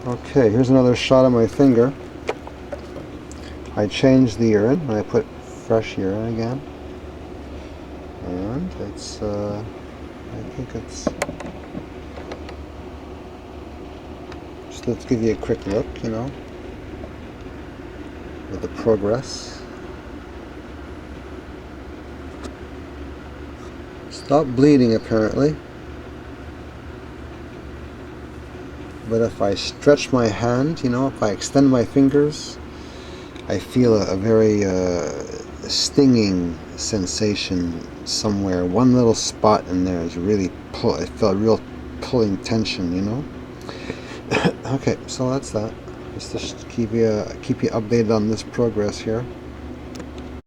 Okay, here's another shot of my finger. I changed the urine and I put fresh urine again. And it's, I think it's, just let's give you a quick look, you know, with the progress. Stop bleeding apparently. But if I stretch my hand, you know, if I extend my fingers, I feel a very stinging sensation somewhere. One little spot in there is really I felt real pulling tension, you know. Okay, so that's that. Just to keep you updated on this progress here.